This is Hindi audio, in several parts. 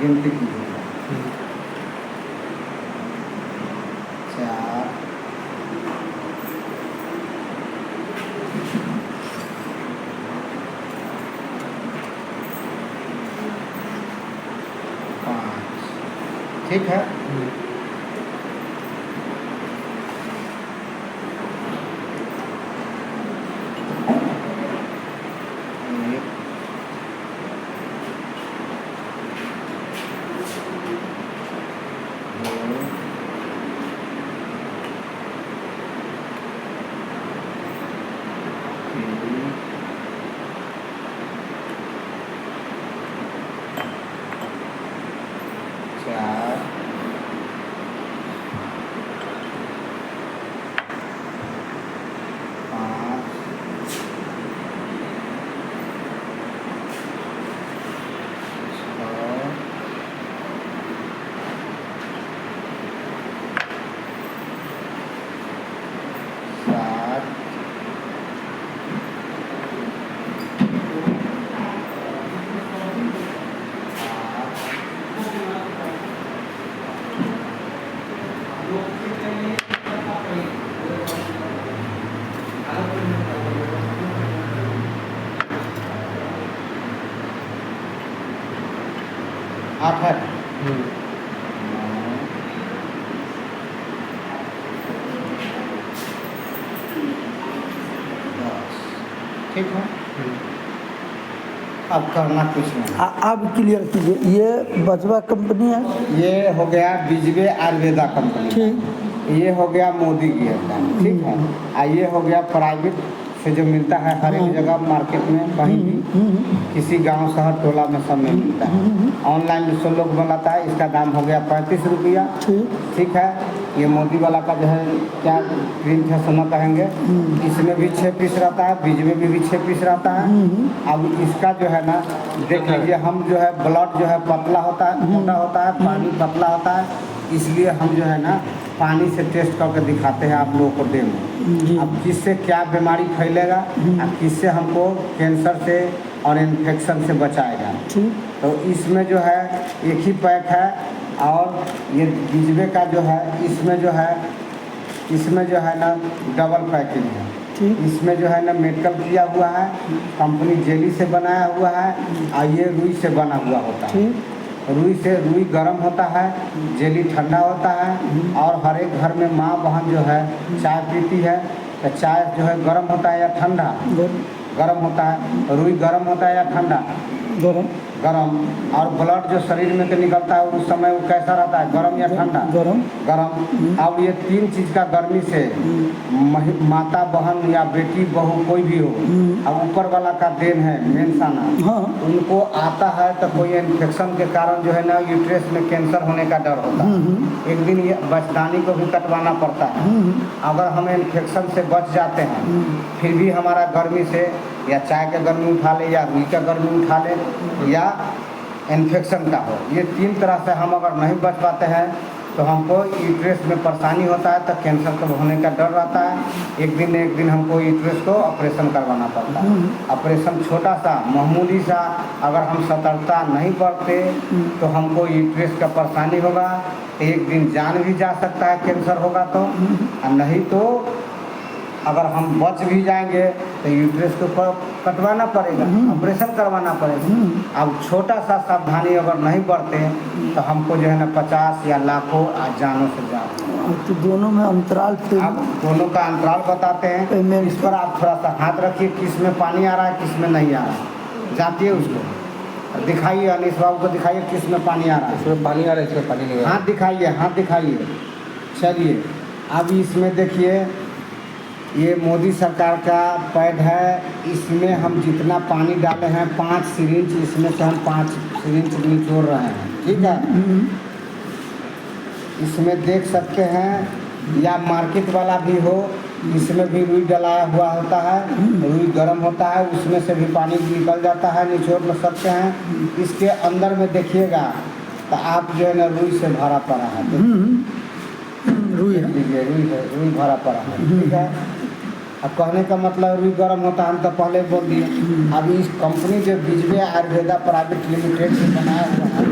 गिनती कीजिएगा। 4 5 ठीक है। आठ है। 10 ठीक है। अब करना कुछ नहीं। अब क्लियर कीजिए, ये बजवा कंपनी है, ये हो गया बिजवे आयुर्वेदा कंपनी, ठीक। ये हो गया मोदी गियर का, ठीक है। और ये हो गया प्राइवेट से जो मिलता है हर एक जगह मार्केट में, कहीं भी किसी गांव शहर टोला में सब में मिलता है। ऑनलाइन जो सब लोग बनाता है, इसका दाम हो गया 35 रुपया, ठीक है। ये मोदी वाला का जो है क्या क्रीम है सोना कहेंगे, इसमें भी 6 पीस रहता है, बीज में भी 6 पीस रहता है। अब इसका जो है ना देख लीजिए, हम जो है ब्लड जो है पतला होता है, मोटा होता है, पानी पतला होता है, इसलिए हम जो है ना पानी से टेस्ट करके दिखाते हैं आप लोगों को डेमो। अब किससे क्या बीमारी फैलेगा और किससे हमको कैंसर से और इन्फेक्शन से बचाएगा। तो इसमें जो है एक ही पैक है, और ये बीजवे का जो है इसमें जो है ना डबल पैकिंग है। इसमें जो है ना मेडिकल किया हुआ है, कंपनी जेली से बनाया हुआ है, और ये रुई से बना हुआ होता है। रुई गर्म होता है, जेली ठंडा होता है। और हर एक घर में माँ बहन जो है चाय पीती है, तो चाय जो है गर्म होता है या ठंडा? गर्म होता है। रुई गर्म होता है या ठंडा? गरम। और ब्लड जो शरीर में से निकलता है उस समय वो कैसा रहता है, गरम या ठंडा? गरम। अब ये 3 चीज़ का गर्मी से माता बहन या बेटी बहू कोई भी हो, अब ऊपर वाला का देन है मेंसाना, उनको आता है तो कोई इन्फेक्शन के कारण जो है ना यूट्रस में कैंसर होने का डर होता है। एक दिन ये बचदानी को भी कटवाना पड़ता है। अगर हम इन्फेक्शन से बच जाते हैं, फिर भी हमारा गर्मी से या चाय का गर्मी उठा ले या रुई का गर्मी उठा ले या इन्फेक्शन का हो, ये 3 तरह से हम अगर नहीं बच पाते हैं तो हमको यूट्रस में परेशानी होता है, तो कैंसर का होने का डर रहता है। एक दिन हमको यूट्रस को ऑपरेशन करवाना पड़ता है। ऑपरेशन छोटा सा मामूली सा, अगर हम सतर्कता नहीं बरते तो हमको यूट्रस का परेशानी होगा। एक दिन जान भी जा सकता है कैंसर होगा तो, और नहीं तो अगर हम बच भी जाएंगे तो यूट्रस को कटवाना पड़ेगा, ऑपरेशन करवाना पड़ेगा। अब छोटा सा सावधानी अगर नहीं बरते तो हमको जो है ना 50 या लाखों जानों से ज़्यादा। तो दोनों में अंतराल, आप दोनों का अंतराल बताते हैं। इस पर आप थोड़ा सा हाथ रखिए, किस में पानी आ रहा है किस में नहीं आ रहा है, जातिए उसको दिखाइए। अनिश बाबू को दिखाइए किस में पानी आ रहा है। इसमें पानी आ रहा है, इसमें पानी नहीं आ रहा। हाथ दिखाइए। चलिए अब इसमें देखिए, ये मोदी सरकार का पैड है। इसमें हम जितना पानी डाले हैं 5 सिरिंज, इसमें से हम 5 सिरिंज निचोड़ रहे हैं, ठीक है। इसमें देख सकते हैं, या मार्केट वाला भी हो, इसमें भी रुई डलाया हुआ होता है, रुई गर्म होता है, उसमें से भी पानी निकल जाता है, निचोड़ न सकते हैं। इसके अंदर में देखिएगा तो आप जो है ना रुई से भरा पड़ा है, रुई भरा पड़ा है, ठीक है। अब कहने का मतलब रुई गर्म होता है, हम तो पहले बोल दिए। अब इस कंपनी जो बिजवे आयुर्वेदा प्राइवेट लिमिटेड से बनाया हुआ है,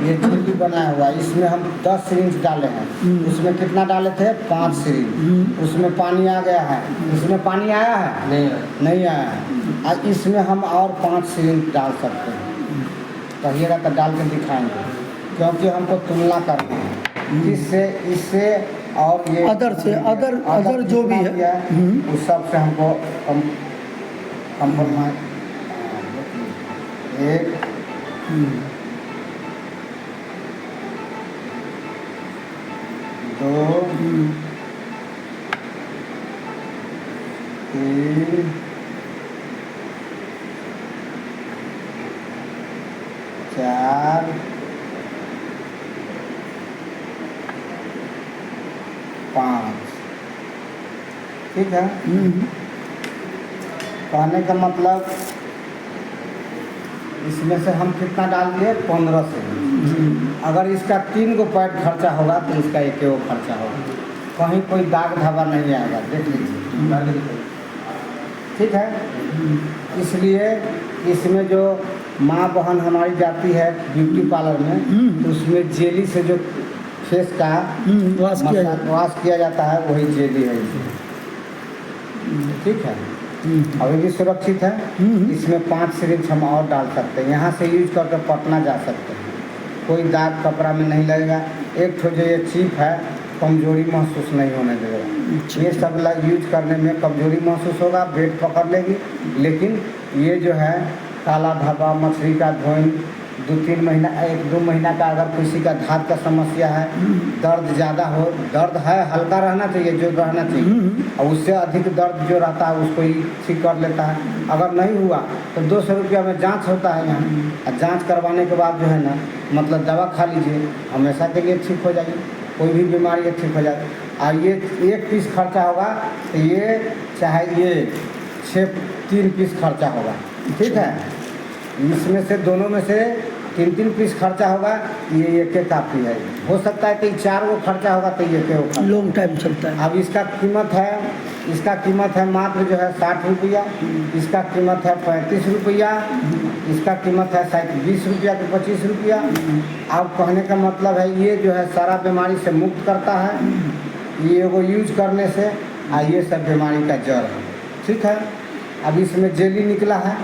ये जेली बनाया हुआ, इसमें हम 10 सिरिंज डाले हैं। उसमें कितना डाले थे? 5 सिरिंज। उसमें पानी आ गया है, इसमें पानी आया है? नहीं आया है। और इसमें हम और 5 सिरिंज डाल सकते हैं। कहिएगा तो डाल के दिखाएंगे, क्योंकि हमको तुलना करना है इससे और ये अदर जो भी है उस सब से हमको कंप्रोमाइज। एक 2 3 4 5। ठीक है। कहने का मतलब इसमें से हम कितना डाल दिए? 15 से। अगर इसका 3 गो पैड खर्चा होगा तो इसका 1 गो खर्चा होगा। कहीं कोई दाग धब्बा नहीं आएगा, देख लीजिए। ठीक है। इसलिए इसमें जो माँ बहन हमारी जाती है ब्यूटी पार्लर में, तो उसमें जेली से जो फेस का वाश किया जाता है, वही जेली है। ठीक है। अभी भी सुरक्षित है। इसमें 5 सिरिंज हम और डाल सकते हैं। यहाँ से यूज करके पटना जा सकते हैं, कोई दाग कपड़ा में नहीं लगेगा। एक तो जो ये चिप है, कमजोरी महसूस नहीं होने देगा। ये सब यूज करने में कमजोरी महसूस होगा, वेट पकड़ लेगी। लेकिन ये जो है काला धब्बा, मछली का धोइन, 2-3 महीना 1-2 महीना का अगर किसी का धात का समस्या है, दर्द ज़्यादा हो, दर्द है हल्का रहना चाहिए, जो रहना चाहिए, और उससे अधिक दर्द जो रहता है उसको ही ठीक कर लेता है। अगर नहीं हुआ तो 200 रुपया में जांच होता है यहाँ, और जांच करवाने के बाद जो है ना, मतलब दवा खा लीजिए, हमेशा के लिए ठीक हो जाएगी। कोई भी बीमारी ठीक हो जाए। और ये 1 पीस खर्चा होगा तो ये चाहे ये 3 पीस खर्चा होगा। ठीक है। इसमें से दोनों में से 3-3 पीस खर्चा होगा, ये 1 काफ़ी है। हो सकता है कि 4 गो खर्चा होगा तो ये 1 लॉन्ग टाइम चलता है। अब इसका कीमत है मात्र जो है 60 रुपया, इसका कीमत है 35 रुपया, इसका कीमत है शायद 20 रुपया कि 25 रुपया। अब कहने का मतलब है ये जो है सारा बीमारी से मुक्त करता है, ये वो यूज करने से, ये सब बीमारी का जड़ है। ठीक है। अब इसमें जेली निकला है,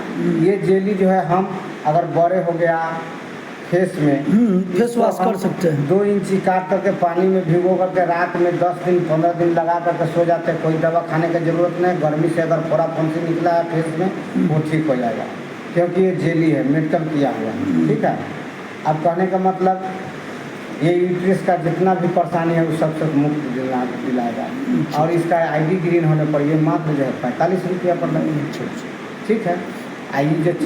ये जेली जो है हम अगर बड़े हो गया फेस में फेस वॉश कर सकते हैं। 2 इंची काट करके पानी में भिगो करके रात में 10 दिन 15 दिन लगा करके सो जाते हैं। कोई दवा खाने की ज़रूरत नहीं। गर्मी से अगर थोड़ा फुंसी निकला है फेस में, वो ठीक हो जाएगा, क्योंकि ये जेली है, मेडिकल किया हुआ है। ठीक है। अब कहने का मतलब ये यूट्रस का जितना भी परेशानी है उस सबसे मुक्त दिलाएगा। और इसका ID ग्रीन होने पर ये मात्र जो है 45 रुपया पर लगेगा। ठीक है।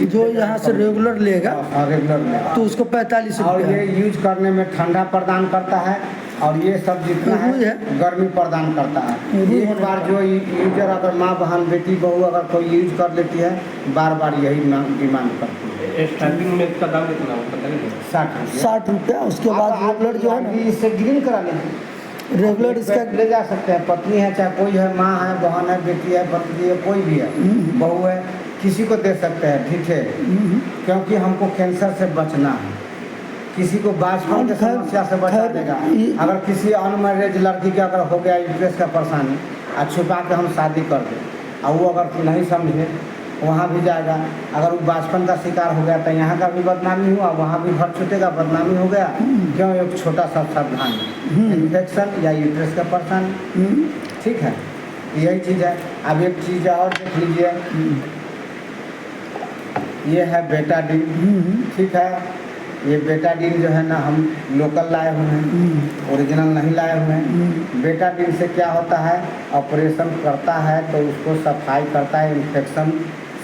जो यहाँ से रेगुलर लेगा, रेगुलर लेगा तो उसको 45 और रुपया। ये यूज करने में ठंडा प्रदान करता है, और ये सब जितना है गर्मी प्रदान करता है। एक बार जो यूजर अगर माँ बहन बेटी बहू अगर कोई यूज कर लेती है, बार बार यही डिमांड करती है। स्टार्टिंग में इसका दाम कितना होगा? 60 रुपया। उसके बाद रेगुलर जो है ना, इससे ग्रीन करा लेंगे, रेगुलर इसका ले जा सकते हैं। पत्नी है, चाहे कोई है, माँ है, बहन है, बेटी है, भतीजी है, कोई भी है, बहू है, किसी को दे सकते हैं। ठीक है। क्योंकि हमको कैंसर से बचना है, किसी को बाजपन की समस्या से बचा देगा। अगर किसी अनमैरिज लड़की का अगर हो गया यूट्रस का परेशानी, और छुपा के हम शादी कर दें, और वो अगर नहीं समझे, वहाँ भी जाएगा। अगर वो बाजपन का शिकार हो गया तो यहाँ का भी बदनामी हुआ, वहाँ भी घर छूटेगा, बदनामी हो गया। क्यों? एक छोटा सा सावधान, इन्फेक्शन या यूट्रस का परेशानी। ठीक है। यही चीज़ है। अब एक चीज़ और देख लीजिए, ये है बेटाडीन। ठीक है। ये बेटाडीन जो है ना, हम लोकल लाए हुए हैं, ओरिजिनल नहीं लाए हुए हैं। बेटाडीन से क्या होता है, ऑपरेशन करता है तो उसको सफाई करता है इन्फेक्शन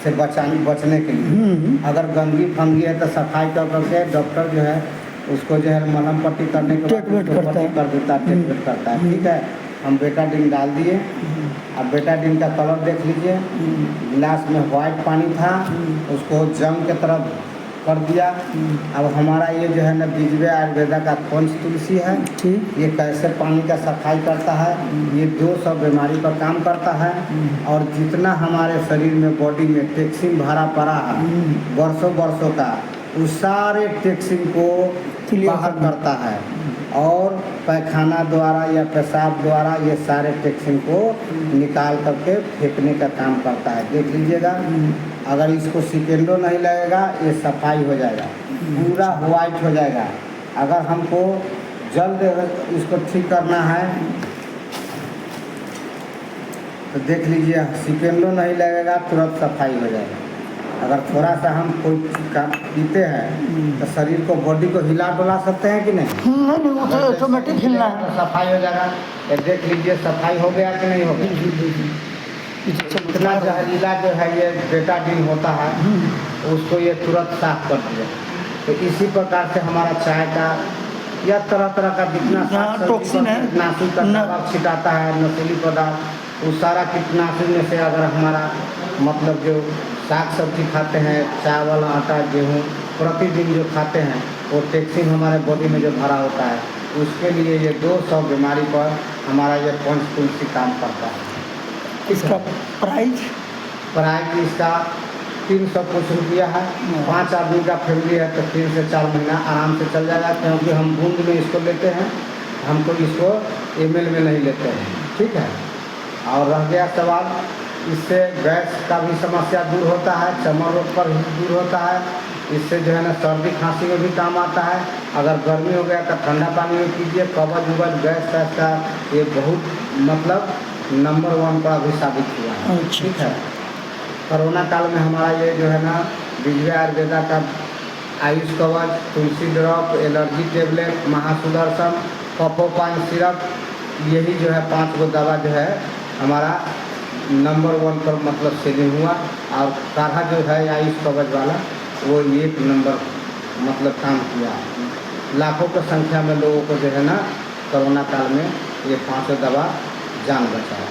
से बचने के लिए। अगर गंदगी फंगी है तो सफाई करके डॉक्टर जो है उसको जो है मलहम पट्टी करने के बाद पट्टी कर देता है, ट्रीटमेंट करता है। ठीक है। हम बेटाडीन डाल दिए। अब बेटाडीन का कलर देख लीजिए, गिलास में वाइट पानी था, उसको जम के तरफ कर दिया। अब हमारा ये जो है ना बीजवे आयुर्वेदा का पंच तुलसी है, ये कैसे पानी का सफाई करता है, ये 200 बीमारी पर काम करता है। और जितना हमारे शरीर में बॉडी में टॉक्सिन भरा पड़ा है वर्षों का, उस सारे टॉक्सिन को क्लियर बाहर करना। करता है और पैखाना द्वारा या पेशाब द्वारा ये सारे टॉक्सिन को निकाल करके फेंकने का काम करता है। देख लीजिएगा, अगर इसको सेकेंडों नहीं लगेगा ये सफाई हो जाएगा, पूरा वाइट हो जाएगा। अगर हमको जल्द इसको ठीक करना है तो देख लीजिए, सेकेंडों नहीं लगेगा, तुरंत सफाई हो जाएगा। अगर थोड़ा सा हम कोई काम पीते हैं तो शरीर को, बॉडी को हिला डुला सकते हैं कि नहीं? नहीं वो तो ऑटोमेटिक हिलना है। तो सफाई हो जाएगा। ये देख लीजिए सफाई हो गया कि नहीं हो गया। इतना जहरीला जो है ये बेटाडीन होता है, उसको ये तुरंत साफ कर दिया। तो इसी प्रकार से हमारा चाय का या तरह तरह का जितना टॉक्सिन है, कीटनाशक का दवा छिटाता है, नशीली पदार्थ, उस सारा कीटनाशक में से अगर हमारा मतलब जो साग सब्जी खाते हैं, चावल आटा गेहूँ प्रतिदिन जो खाते हैं, वो टॉक्सिन हमारे बॉडी में जो भरा होता है, उसके लिए ये 200 बीमारी पर हमारा ये पंचतुलसी काम करता है। इसका प्राइस इसका 300 कुछ रुपया है। 5 आदमी का फैमिली है तो 3 से 4 महीना आराम से चल जाएगा, क्योंकि हम बूंद में इसको लेते हैं, हमको इसको ml में नहीं लेते हैं। ठीक है। और रह गया सवाल, इससे गैस का भी समस्या दूर होता है, चमड़ रोग पर भी दूर होता है। इससे जो है ना सर्दी खांसी में भी काम आता है। अगर गर्मी हो गया तो ठंडा पानी में पीजिए, कब्ज उबज गैस का ये बहुत मतलब नंबर 1 पर अभी साबित हुआ है। अच्छा। ठीक है। कोरोना काल में हमारा ये जो है ना विजय आयुर्वेदा का Ayush Kavach, Tulsi drop, allergy tablet, Mahasudarshan, कपोपाइन सिरप, यही जो है 5 गो दवा जो है हमारा नंबर 1 पर मतलब सेलिंग हुआ। और काढ़ा जो है आयुष कवच वाला वो 1 नंबर मतलब काम किया। लाखों की संख्या में लोगों को जो है ना कोरोना काल में ये 5 दवा जान बचाया।